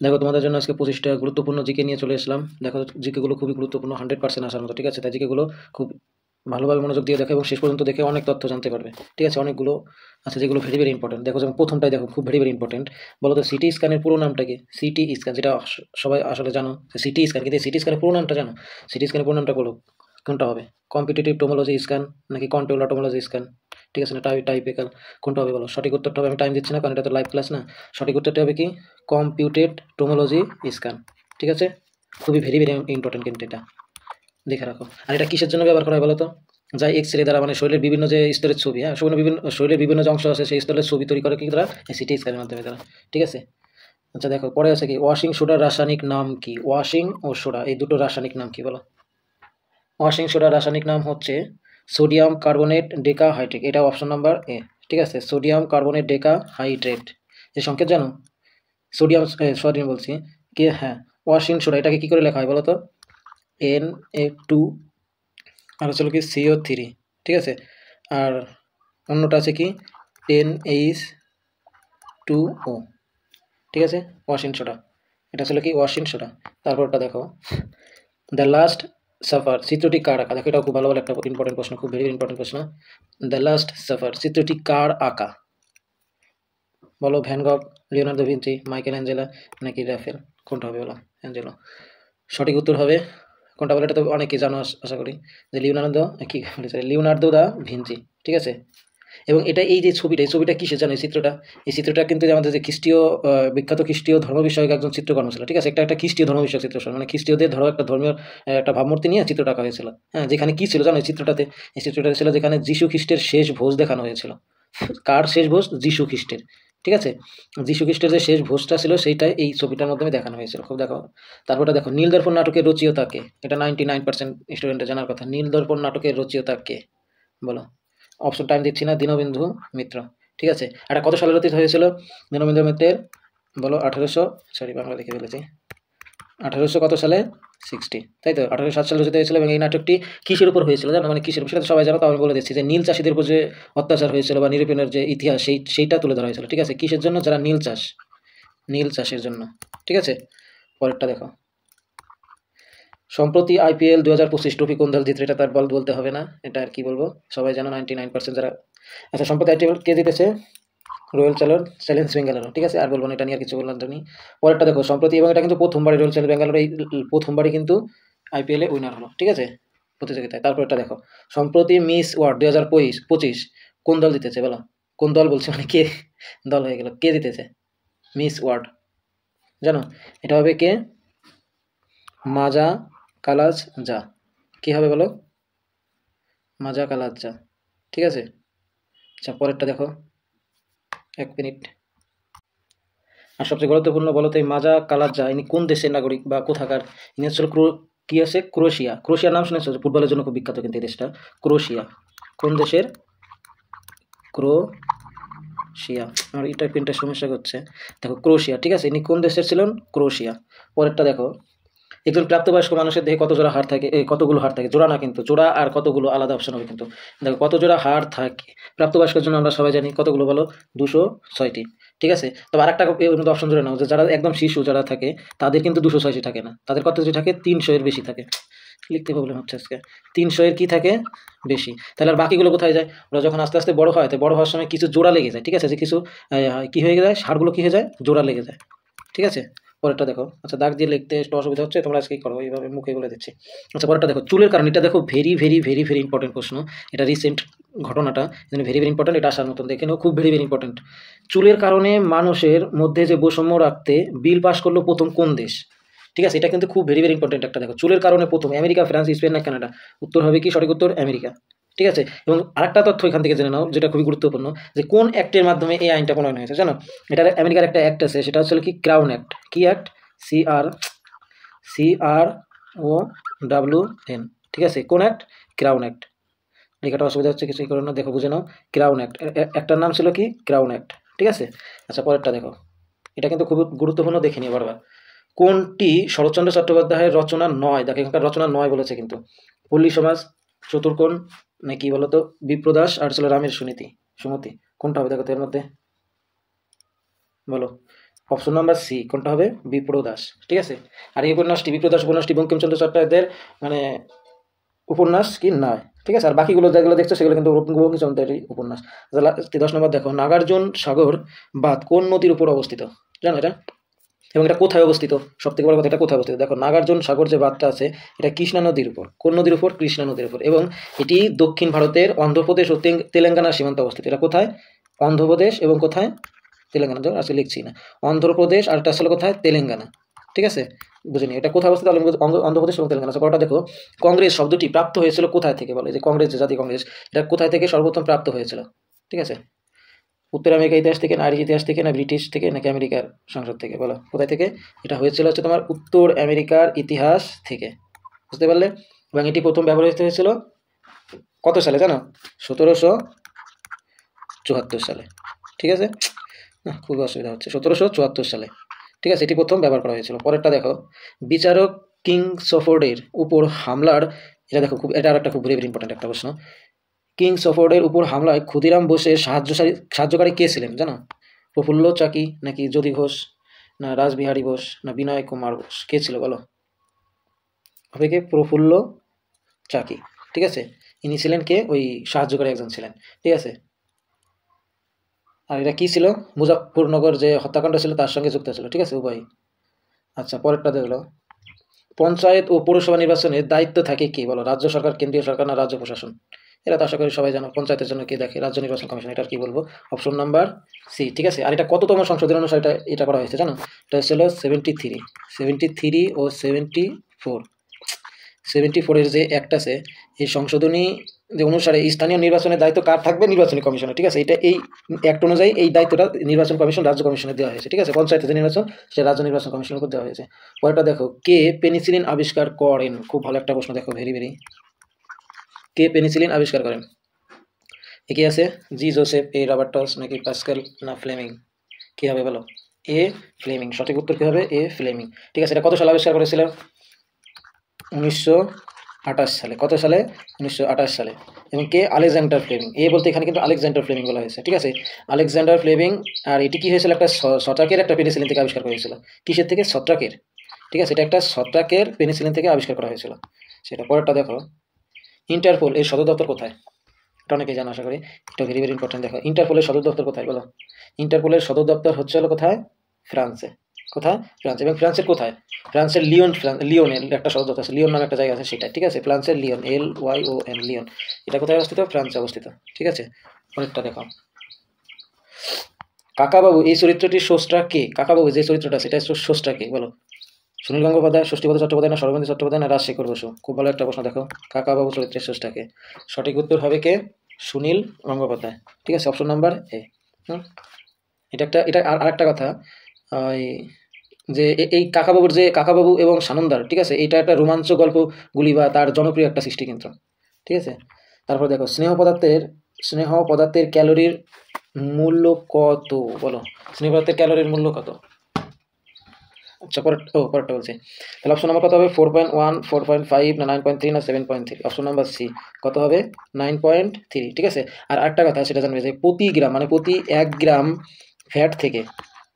দেখো তোমাদের জন্য আজকে 25টা গুরুত্বপূর্ণ জিকে নিয়ে চলে আসলাম। দেখো জিকেগুলো খুবই গুরুত্বপূর্ণ, 100% আসার মতো, ঠিক আছে? তাই জিকেগুলো খুব ভালোভাবে মনোযোগ দিয়ে দেখো এবং শেষ পর্যন্ত দেখে অনেক তথ্য জানতে পারবে, ঠিক আছে? অনেকগুলো আছে যেগুলো ভেরি ভেরি ইম্পর্টেন্ট। দেখো যেমন প্রথমটাই দেখো, খুব ভেরি ভেরি ইম্পর্টেন্ট। বলো তো সিটি স্ক্যানের পুরো নামটা কি? সিটি স্ক্যান, যেটা সবাই আসলে জানো সিটি স্ক্যান, কিন্তু সিটি স্ক্যানের পুরো নামটা জানো? সিটি স্ক্যানের পুরো নামটা বলো, কোনটা হবে? কম্পিটিটিভ টোমোলজি স্ক্যান নাকি কন্ট্রোলার টোমোলজি স্ক্যান, ঠিক আছে? না টাইপিক্যাল, কোনটা হবে বলো? সঠিক উত্তরটা হবে, আমি টাইম দিচ্ছি না কারণ এটা তো লাইভ ক্লাস না। সঠিক উত্তরটা হবে কি? কম্পিউটেড টোমোলজি স্ক্যান, ঠিক আছে? খুবই ভেরি ভেরি ইম্পর্টেন্ট কিন্তু এটা দেখে রাখো। আর এটা কিসের জন্য ব্যবহার করা হয় বলো তো? যা এক্স রে দ্বারা, মানে শরীরের বিভিন্ন যে স্তরের ছবি, হ্যাঁ, শরীরের বিভিন্ন যে অংশ আছে সেই স্তরের ছবি তৈরি করে কি তারা? সিটি স্ক্যানের মাধ্যমে তারা, ঠিক আছে? আচ্ছা দেখো পরে আছে কি, ওয়াশিং সোডার রাসায়নিক নাম কি? ওয়াশিং ও সোডা এই দুটো রাসায়নিক নাম কি বলো? ওয়াশিং সোডার রাসায়নিক নাম হচ্ছে সোডিয়াম কার্বনেট ডেকা হাইড্রেট, এটা অপশন নাম্বার এ, ঠিক আছে? সোডিয়াম কার্বনেট ডেকা হাইড্রেট, এই সংকেত জানো? সোডিয়াম, সরি বলছি কি, হ্যাঁ, ওয়াশিং সোডা এটাকে কি করে লেখা হয় বলো তো? Na2 আর হচ্ছে কি CO3, ঠিক আছে? আর অন্যটা আছে কি NH2O, ঠিক আছে? ওয়াশিং সোডা, এটা ছিল কি ওয়াশিং সোডা। তারপরটা দেখো, দ্য লাস্ট সাফার চিত্রটি কার আঁকা? দেখো এটাও খুব ভালো ভালো একটা ইম্পর্টেন্ট প্রশ্ন, খুব ভেরি ইম্পর্টেন্ট প্রশ্ন। দ্য লাস্ট সাফার চিত্রটি কার আঁকা বলো? Van গগ, Leonardo Vinci, Michael Angela নাকি রাফেল, কোনটা হবে বলো? অ্যাঞ্জেলো। সঠিক উত্তর হবে কোনটা বলে? এটা তো অনেকেই জানো আশা করি, যে লিওনার্দো দা ভিঞ্চি, ঠিক আছে? এবং এটা এই যে ছবিটা, এই ছবিটা কিসের জানো? এই চিত্রটা কিন্তু আমাদের যে খ্রিস্টীয় বিখ্যাত খ্রিস্টীয় ধর্ম বিষয়ক একজন চিত্রকর্ম ছিল, ঠিক আছে? একটা খ্রিস্টীয় ধর্ম বিষয়ক চিত্র, মানে খ্রিস্টীয়দের ধরো একটা ধর্মীয় একটা ভাবমূর্তি নিয়ে চিত্রটা আঁকা হয়েছিল, হ্যাঁ। যেখানে কি ছিল জানো এই চিত্রটাতে? এই চিত্রটা ছিল যেখানে যীশু খ্রিস্টের শেষ ভোজ দেখানো হয়েছিল। কার শেষ ভোজ? যীশু খ্রিস্টের, ঠিক আছে? যীশু খ্রিস্টের যে শেষ ভোজটা ছিল সেইটাই এই ছবিটার মাধ্যমে দেখানো হয়েছিল, খুব দেখো। তারপরে দেখো নীল দর্পণ নাটকের রচয়িতা কে? এটা 99% স্টুডেন্টের জানার কথা। নীল দর্পণ নাটকের রচয়িতা কে বলো? অপশন টাইম দিচ্ছি না। দীনবন্ধু মিত্র, ঠিক আছে? এটা কত সালে রচিত হয়েছিল দীনবন্ধু মিত্রের? বলো 1800, সরি বাংলা লিখে ফেলেছি, 1800 কত সালে? 60, তাই তো? 1807 সালে রচিত হয়েছিল। এবং এই নাটকটি কিসের উপর হয়েছিল জানো? মানে কিসের উপর সেটা তো সবাই জানো, তো আমি বলে দিচ্ছি যে নীল চাষীদের উপর যে অত্যাচার হয়েছিল বা নিরীপণের যে ইতিহাস সেইটা তুলে ধরা হয়েছিল, ঠিক আছে? কিসের জন্য? যারা নীল চাষের জন্য, ঠিক আছে? পরেরটা দেখো, সম্প্রতি IPL 2025 ট্রফি কোন দল জিতছে? এটা তার বলতে হবে না, এটা আর কি বলবো, সবাই জানো 99% যারা। আচ্ছা, সম্প্রতি IPL কে জিতেছে? রয়্যাল চ্যালেঞ্জ বেঙ্গালুরু, ঠিক আছে? আর বলবো না, এটা নিয়ে আর কিছু বললাম নেই। পরেরটা দেখো, সম্প্রতি, এবং এটা কিন্তু প্রথমবারই রয়্যাল চ্যালেঞ্জ বেঙ্গালুরু এই প্রথমবারই কিন্তু IPL এ উইনার হলো, ঠিক আছে? প্রতিযোগিতায়। তারপরটা দেখো, সম্প্রতি মিস ওয়ার্ল্ড 2025 কোন দল জিতেছে বলো? কোন দল বলছে, মানে কে দল হয়ে গেল, কে জিতেছে মিস ওয়ার্ল্ড জানো? এটা হবে কে? মাজা কালাজ যা, কি হবে বলো? মাজা কালাজ যা, ঠিক আছে? আচ্ছা পরেরটা দেখো, 1 মিনিট। আর সবচেয়ে গুরুত্বপূর্ণ বলো তো, এই মাজা কালাজ্জা ইনি কোন দেশের নাগরিক বা কোথাকার? ইনি হচ্ছে কি আছে? ক্রোয়েশিয়া। ক্রোয়েশিয়ার নাম শুনেছো? ফুটবলের জন্য খুব বিখ্যাত কিন্তু এই দেশটা, ক্রোয়েশিয়া। কোন দেশের? ক্রোয়েশিয়া। আমার এটা প্রিন্টের সমস্যা করছে। দেখো ক্রোয়েশিয়া, ঠিক আছে? ইনি কোন দেশের ছিলেন? ক্রোয়েশিয়া। পরেরটা দেখো, একজন প্রাপ্তবয়স্ক মানুষের দেহে কত জোড়া হাড় থাকে? কতগুলো হাড় থাকে, জোড়া না কিন্তু, জোড়া আর কতগুলো আলাদা অপশন হবে কিন্তু। দেখো কত জোড়া হাড় থাকে প্রাপ্তবয়স্কের জন্য, আমরা সবাই জানি কতগুলো বলো? 206টি, ঠিক আছে? তবে আরেকটা অপশন জুড়ে নাও, যে যারা একদম শিশু যারা থাকে তাদের কিন্তু 206টি থাকে না, তাদের কত যে থাকে? 300 এর বেশি থাকে। লিখতে প্রবলেম হচ্ছে আজকে। 300 এর কি থাকে? বেশি। তাহলে আর বাকিগুলো কোথায় যায়? ওরা যখন আস্তে আস্তে বড় হয়, তো বড় হওয়ার সময় কিছু জোড়া লেগে যায়, ঠিক আছে? যে কিছু কি হয়ে যায়, হাড়গুলো কি হয়ে যায়? জোড়া লেগে যায়, ঠিক আছে? পরেরটা দেখো, আচ্ছা দাগ দিয়ে লিখতে একটু অসুবিধা হচ্ছে, তোমরা আজকেই করো, এইভাবে মুখে বলে দিচ্ছি। আচ্ছা পরেরটা দেখো, চুলের কারণ, এটা দেখো very very very very important প্রশ্ন। এটা রিসেন্ট ঘটনাটা, ভেরি ভেরি ইম্পর্টেন্ট, এটা আসার মতন দেখে নাও, খুব ভেরি ভেরি ইম্পর্টেন্ট। চুলের কারণে মানুষের মধ্যে যে বৈষম্য রাখতে বিল পাস করলো প্রথম কোন দেশ? ঠিক আছে, এটা কিন্তু খুব ভেরি ভেরি ইম্পর্টেন্ট একটা। দেখো চুলের কারণে প্রথম আমেরিকা, ফ্রান্স, স্পেন না কানাডা? উত্তর হবে কি? সঠিক উত্তর আমেরিকা, ঠিক আছে? এবং আরেকটা তথ্য এখান থেকে জেনে নাও যেটা খুবই গুরুত্বপূর্ণ, যে কোন অ্যাক্টের মাধ্যমে এই আইনটা প্রণয়ন হয়েছে জানো? এটা আমেরিকার একটা অ্যাক্ট আছে, সেটা হচ্ছে কি ক্রাউন অ্যাক্ট। কি অ্যাক্ট? CROWN, ঠিক আছে? কোন অ্যাক্ট? Crown act. লেখাটা অসুবিধা হচ্ছে, কিছুই করে না, দেখো বুঝে নাও। ক্রাউন অ্যাক্ট, একটার নাম ছিল কি? ক্রাউন অ্যাক্ট, ঠিক আছে? আচ্ছা পরেরটা দেখো, এটা কিন্তু খুব গুরুত্বপূর্ণ, দেখে নিও বারবার। কোনটি শরৎচন্দ্র চট্টোপাধ্যায়ের রচনা নয়? দেখো এখানকার রচনা নয় বলেছে কিন্তু। পল্লী সমাজ, চতুর্কোণ নাকি বলতো বিপ্রদাস আর ছিল রামের সুমতি, কোনটা হবে? দেখো তো এর মধ্যে বলো। অপশন নাম্বার সি কোনটা হবে, বিপ্রদাস। ঠিক আছে, আর এই উপন্যাসটি বিপ্রদাস উপন্যাসটি বঙ্কিমচন্দ্র চট্টোপাধ্যায়ের মানে উপন্যাস কি নয়। ঠিক আছে, আর বাকিগুলো যেগুলো দেখছো সেগুলো কিন্তু বঙ্কিমচন্দ্রেরই উপন্যাস। 10 নম্বর দেখো, নাগার্জুন সাগর বাঁধ কোন নদীর উপর অবস্থিত, জানো এটা? এবং এটা কোথায় অবস্থিত, সব থেকে বড় কথা এটা কোথায় অবস্থিত? দেখো, নাগার্জুন সাগর যে বাঁধটা আছে এটা কৃষ্ণা নদীর উপর। কোন নদীর উপর? কৃষ্ণা নদীর উপর। এবং এটি দক্ষিণ ভারতের অন্ধ্রপ্রদেশ ও তেলেঙ্গানার সীমান্তে অবস্থিত। এটা কোথায়? অন্ধ্রপ্রদেশ এবং কোথায়? তেলেঙ্গানা। আজকে লিখছি না, অন্ধ্রপ্রদেশ আর এটা আসলে কোথায়? তেলেঙ্গানা। ঠিক আছে, বুঝিনি এটা কোথায় অবস্থিত, অন্ধ্রপ্রদেশ এবং তেলেঙ্গানা। কটা দেখো, কংগ্রেস শব্দটি প্রাপ্ত হয়েছিল কোথায় থেকে, বলে যে কংগ্রেস, যে জাতীয় কংগ্রেস, এটা কোথায় থেকে সর্বপ্রথম প্রাপ্ত হয়েছিল? ঠিক আছে, উত্তর আমেরিকা ইতিহাস থেকে, না আইরিশ ইতিহাস থেকে, না ব্রিটিশ থেকে, নাকি আমেরিকার সংসদ থেকে? বলো কোথায় থেকে? এটা হয়েছিল হচ্ছে তোমার উত্তর আমেরিকার ইতিহাস থেকে। বুঝতে পারলে? এবং এটি প্রথম ব্যবহৃত হয়েছিল কত সালে জানো? 1774 সালে। ঠিক আছে, খুবই অসুবিধা হচ্ছে, 1774 সালে। ঠিক আছে, এটি প্রথম ব্যবহার করা হয়েছিল। পরেরটা দেখো, বিচারক কিংসফোর্ডের উপর হামলার, এটা দেখো খুব, এটা আর একটা খুব ভেরি ভেরি ইম্পর্টেন্ট একটা প্রশ্ন। কিংসফোর্ডের উপর হামলায় ক্ষুদিরাম বোসের সাহায্যকারী কে ছিলেন জানো? প্রফুল্ল চাকি, নাকি জ্যোতি ঘোষ, না রাসবিহারী বোস, না বিনয় কুমার বোস? কে ছিল বলো? হবে কে? প্রফুল্ল চাকি। ঠিক আছে, ইনি ছিলেন কে? ওই সাহায্যকারী একজন ছিলেন। ঠিক আছে, আর এটা কি ছিল? মুজাফফরনগর যে হত্যাকাণ্ড ছিল তার সঙ্গে যুক্ত ছিল। ঠিক আছে, উভয়। আচ্ছা, পরেরটা দেখলো, পঞ্চায়েত ও পৌরসভা নির্বাচনের দায়িত্ব থাকে কি বলো? রাজ্য সরকার, কেন্দ্রীয় সরকার, না রাজ্য প্রশাসন? এটা তো আশা করি সবাই জানো। পঞ্চায়েতের জন্য কে দেখে? রাজ্য নির্বাচন কমিশন। এটা কি বলবো? Option number C. ঠিক আছে, আর এটা কততম সংশোধন অনুসারে এটা করা হয়েছে জানো? এটা ছিল 73 ও 74। 74-এর যে অ্যাক্ট আছে, এই সংশোধনী যে অনুসারে স্থানীয় নির্বাচনের দায়িত্ব কার থাকবে? নির্বাচনী কমিশনের। ঠিক আছে, এটা এই অ্যাক্ট অনুযায়ী এই দায়িত্বটা নির্বাচন কমিশন, রাজ্য কমিশনে দেওয়া হয়েছে। ঠিক আছে, পঞ্চায়েতের যে নির্বাচন সে রাজ্য নির্বাচন কমিশনের উপর দেওয়া হয়েছে। পরেরটা দেখো, কে পেনিসিলিন আবিষ্কার করেন? খুব ভালো একটা প্রশ্ন, দেখো ভেরি ভেরি। কে পেনিসিলিন আবিষ্কার করেন? কি আছে? জি জোসেফ, এ রবার্টস, নাকি প্যাসকেল, না ফ্লেমিং? কি হবে বলো? এ ফ্লেমিং। সঠিক উত্তর কি হবে? এ ফ্লেমিং। ঠিক আছে, এটা কত সালে আবিষ্কার করেছিল? 1928 সালে। কত সালে? 1928 সালে। এবং কে? Alexander Fleming. এ বলতে এখানে কিন্তু আলেকজান্ডার ফ্লেমিং বলা হয়েছে। ঠিক আছে, আলেকজান্ডার ফ্লেমিং। আর এটি কি হয়েছিল? একটা ছত্রাকের একটা পেনিসিলিন থেকে আবিষ্কার করা হয়েছিল। কিসের থেকে? ছত্রাকের। ঠিক আছে, এটা একটা ছত্রাকের পেনিসিলিন থেকে আবিষ্কার করা হয়েছিল সেটা। পরেরটা দেখো, ইন্টারপোল এর সদর দপ্তর কোথায়? এটা অনেকেই জানা আশা করি, এটা ভেরি ভেরি ইম্পর্টেন্ট। দেখো, ইন্টারপোলের সদর দপ্তর কোথায় বলো? ইন্টারপোলের সদর দপ্তর হচ্ছে হলো কোথায়? ফ্রান্সে। কোথায়? ফ্রান্স। এবং ফ্রান্সের কোথায়? ফ্রান্সের লিওনের একটা সদর দপ্তর আছে, লিওন নামে একটা জায়গা আছে সেটা। ঠিক আছে, ফ্রান্সের লিওন, LYON, লিওন। এটা কোথায় অবস্থিত? ফ্রান্সে অবস্থিত। ঠিক আছে, পরেরটা দেখো, কাকাবাবু এই চরিত্রটির স্রষ্টা কে? কাকাবাবু যে চরিত্রটা সেটা স্রষ্টা কে বলো? সুনীল গঙ্গোপাধ্যায়, ষষ্ঠীপদ চট্টোপাধ্যায়, না সর্বমন্ত্রী চট্টোপাধ্যায়, না রাজশেখর বসু? খুব ভালো একটা প্রশ্ন। দেখো, কাকাবাবু চরিত্রের স্রষ্টা কে? সঠিক উত্তর হবে কে? সুনীল গঙ্গোপাধ্যায়। ঠিক আছে, অপশন নাম্বার এ। এটা আর একটা কথা, যে এই কাকাবাবুর যে কাকাবাবু এবং সানন্দার, ঠিক আছে, এটা একটা রোমাঞ্চ গল্পগুলি বা তার জনপ্রিয় একটা সৃষ্টি কিন্তু। ঠিক আছে, তারপর দেখো, স্নেহ পদার্থের ক্যালোরির মূল্য কত বলো? স্নেহ পদার্থের ক্যালোরির মূল্য কত? আচ্ছা, পরেরটা বলছি। তাহলে অপশন নাম্বার কত হবে? 4.1, 4.5, না 9.3, না 7.3? অপশন নাম্বার সি কত হবে? 9.3। ঠিক আছে, আর একটা কথা সেটা জানবে যে প্রতি গ্রাম, মানে প্রতি 1 গ্রাম ফ্যাট থেকে,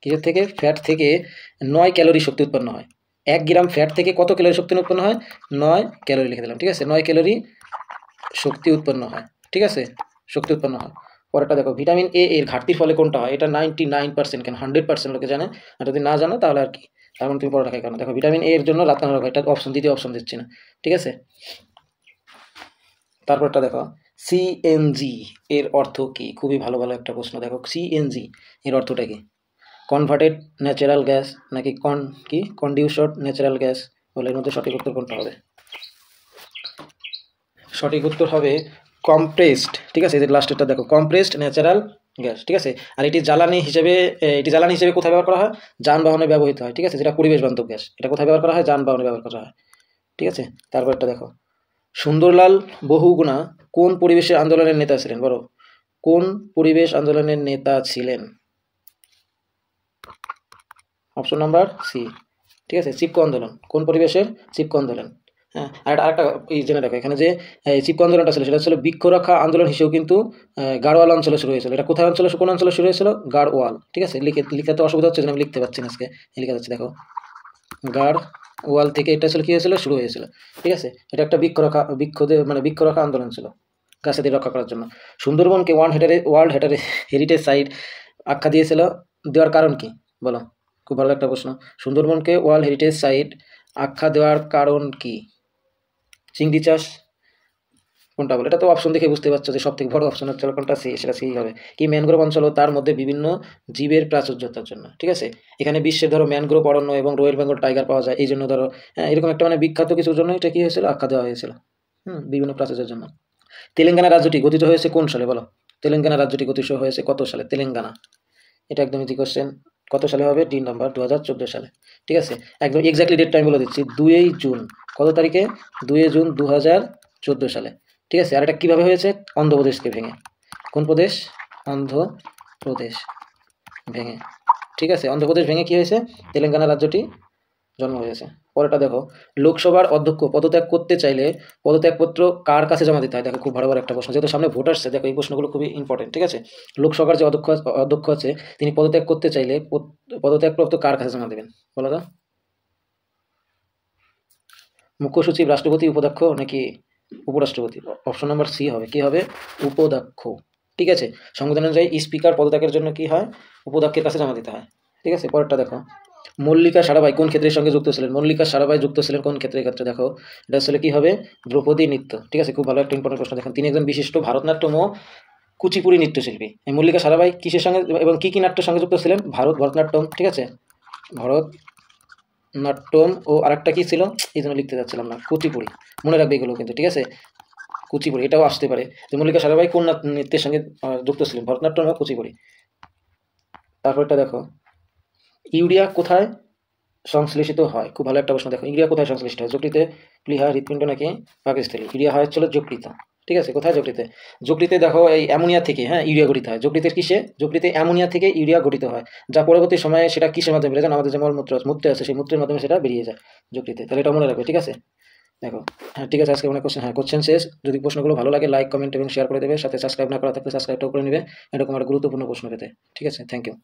কিসের থেকে? ফ্যাট থেকে 9 ক্যালোরি শক্তি উৎপন্ন হয়। 1 গ্রাম ফ্যাট থেকে কত ক্যালোরি শক্তি উৎপন্ন হয়? 9 ক্যালোরি লিখে দিলাম। ঠিক আছে, 9 ক্যালোরি শক্তি উৎপন্ন হয়। ঠিক আছে, শক্তি উৎপন্ন হয়। পরেরটা দেখো, ভিটামিন এ এর ঘাটতির ফলে কোনটা হয়? এটা 99%, কেন 100% লোকে জানে। আর যদি না জানো তাহলে আর কি, তার মানে তুমি পড়ে রাখাই কারণ। দেখো, ভিটামিন এ এর জন্য রাতকানা রোগ হয়। এটা অপশন, দ্বিতীয় অপশন দিচ্ছি না। ঠিক আছে, তারপরটা দেখো, সিএনজি এর অর্থ কি? খুবই ভালো ভালো একটা প্রশ্ন। দেখো, সিএনজি এর অর্থটা কি? কনভার্টেড ন্যাচারাল গ্যাস, নাকি কন্ডিউসড ন্যাচারাল গ্যাস? বলে এর মধ্যে সঠিক উত্তর কোনটা হবে? সঠিক উত্তর হবে কম্প্রেসড। ঠিক আছে, এই যে লাস্টেরটা দেখো, কম্প্রেসড ন্যাচারাল গ্যাস। ঠিক আছে, আর এটি জ্বালানি হিসেবে কোথায় ব্যবহার করা হয়? যানবাহনে ব্যবহৃত হয়। ঠিক আছে, যেটা পরিবেশ বান্ধব গ্যাস, এটা কোথায় ব্যবহার করা হয়? যানবাহনে ব্যবহার করা হয়। ঠিক আছে, তারপরটা দেখো, সুন্দরলাল বহুগুণা কোন পরিবেশের আন্দোলনের নেতা ছিলেন বলো? কোন পরিবেশ আন্দোলনের নেতা ছিলেন? Option number C. ঠিক আছে, চিপকো আন্দোলন। কোন পরিবেশের? চিপকো আন্দোলন। হ্যাঁ, আর আরেকটা এই জেনে রাখো এখানে যে চিপকো আন্দোলনটা ছিল সেটা ছিল বৃক্ষরক্ষা আন্দোলন হিসেবেও কিন্তু গাড়োয়াল অঞ্চলে শুরু হয়েছিল। এটা কোথায় অঞ্চলে, কোন অঞ্চলে শুরু হয়েছিল? গাড়োয়াল। ঠিক আছে, লিখতে অসুবিধা হচ্ছে, আমি লিখতে পারছি না আজকে, লিখে যাচ্ছে দেখো, গাড়োয়াল থেকে এটা ছিল কি হয়েছিল, শুরু হয়েছিল। ঠিক আছে, এটা একটা বৃক্ষরক্ষা আন্দোলন ছিল, গাছেদের রক্ষা করার জন্য। সুন্দরবনকে ওয়ার্ল্ড হেরিটেজ সাইট আখ্যা দেওয়ার কারণ কি বলো? খুব ভালো একটা প্রশ্ন। সুন্দরবনকে ওয়ার্ল্ড হেরিটেজ সাইট আখ্যা দেওয়ার কারণ কি? চিংড়ি চাষ কোনটা বলে? এটা তো অপশন দেখে বুঝতে পারছো যে সব থেকে বড় অপশন হচ্ছে কোনটা, সি, সেটা সি হবে। কি ম্যানগ্রোভ অঞ্চল ও তার মধ্যে বিভিন্ন জীবের প্রাচুর্যতার জন্য। ঠিক আছে, এখানে বিশ্বের ধরো ম্যানগ্রোভ অরণ্য এবং রয়্যাল বেঙ্গল টাইগার পাওয়া যায়, এই জন্য ধরো এরকম একটা বিখ্যাত কিছুর জন্য এটা কি হয়েছিল, আখ্যা দেওয়া হয়েছিল। বিভিন্ন প্রাচুর্যের জন্য। তেলেঙ্গানা রাজ্যটি গঠিত হয়েছে কোন সালে বলো? তেলেঙ্গানা রাজ্যটি গঠিত হয়েছে কত সালে? তেলেঙ্গানা, এটা একদম ইজি কোশ্চেন। কত সালে হবে? ডি নাম্বার 2014 সালে। ঠিক আছে, একদম এক্স্যাক্টলি ডেটটা আমি বলে দিচ্ছি, 2 জুন। কত তারিখে? 2 জুন 2014 সালে। ঠিক আছে, আর এটা কীভাবে হয়েছে? অন্ধ্রপ্রদেশকে ভেঙে। কোন প্রদেশ? অন্ধ্রপ্রদেশ ভেঙে। ঠিক আছে, অন্ধ্রপ্রদেশ ভেঙে কি হয়েছে? তেলেঙ্গানা রাজ্যটি জন্ম হয়েছে। পরেরটা দেখো, লোকসভার অধ্যক্ষ পদত্যাগ করতে চাইলে পদত্যাগপত্র কার কাছে জমা দিতে হয়? দেখো খুব ভালো একটা প্রশ্ন, যেহেতু সামনে ভোট আসছে, দেখো এই প্রশ্নগুলো খুবই ইম্পর্টেন্ট। ঠিক আছে, লোকসভার যে অধ্যক্ষ আছে তিনি পদত্যাগ করতে চাইলে পদত্যাগপত্র কার কাছে জমা দেবেন বলো তো? মুখ্য সচিব, রাষ্ট্রপতি, উপাধ্যক্ষ নাকি উপরাষ্ট্রপতি? অপশন নাম্বার সি হবে, কি হবে? উপাধ্যক্ষ। ঠিক আছে, সংবিধান অনুযায়ী স্পিকার পদত্যাগের জন্য কি হয়? উপাধ্যক্ষের কাছে জমা দিতে হয়। ঠিক আছে, পরেরটা দেখো, মল্লিকা সারাভাই কোন ক্ষেত্রের সঙ্গে যুক্ত ছিলেন? মল্লিকা সারাভাই যুক্ত ছিলেন কোন ক্ষেত্রে? দেখো এটা আসলে কি হবে? দ্রৌপদী নৃত্য। ঠিক আছে, খুব ভালো একটা ইম্পর্টেন্ট প্রশ্ন। দেখেন তিনি একজন বিশিষ্ট ভারতনাট্যম ও কুচিপুড়ি নৃত্যশিল্পী। এই মল্লিকা সারাভাই কিসের সঙ্গে এবং কি নাট্যের সঙ্গে যুক্ত ছিলেন? ভরতনাট্যম। ঠিক আছে, ভরতনাট্যম ও আরেকটা কি ছিল, এই জন্য লিখতে যাচ্ছিলাম না, কুচিপুড়ি। মনে রাখবে এগুলো কিন্তু। ঠিক আছে, কুচিপুড়ি এটাও আসতে পারে। যে মল্লিকা সারাভাই কোন নৃত্যের সঙ্গে যুক্ত ছিলেন? ভরতনাট্যম ও কুচিপুড়ি। তারপরটা দেখো, ইউরিয়া কোথায় সংশ্লেষিত হয়? খুব ভালো একটা প্রশ্ন। দেখো ইউরিয়া কোথায় সংশ্লিষ্ট হয়? যকৃতে, প্লীহা, হৃৎপিণ্ড নাকি পাকস্থলী? ইউরিয়া হয় হচ্ছিল যকৃত। ঠিক আছে, কোথায়? যকৃতে। যকৃতে দেখো এই অ্যামোনিয়া থেকে ইউরিয়া গঠিত হয়। যকৃতের কিসে? যকৃতে অ্যামোনিয়া থেকে ইউরিয়া গঠিত হয়, যা পরবর্তী সময়ে সেটা কিসের মাধ্যমে বেরিয়ে যায়? আমাদের যে মূত্র আছে সেই মূত্রের মাধ্যমে সেটা বেরিয়ে যায় যকৃতে। তাহলে এটা মনে রাখবে। ঠিক আছে, দেখো হ্যাঁ ঠিক আছে, আজকে অনেক কোশ্চেন শেষ। যদি প্রশ্নগুলো ভালো লাগে লাইক, কমেন্ট এবং শেয়ার করে দেবে। সাথে সাবস্ক্রাইব না করা থাকলে সাবস্ক্রাইবটাও করে নেবে এরকম একটা গুরুত্বপূর্ণ প্রশ্ন পেতে। ঠিক আছে, থ্যাংক ইউ।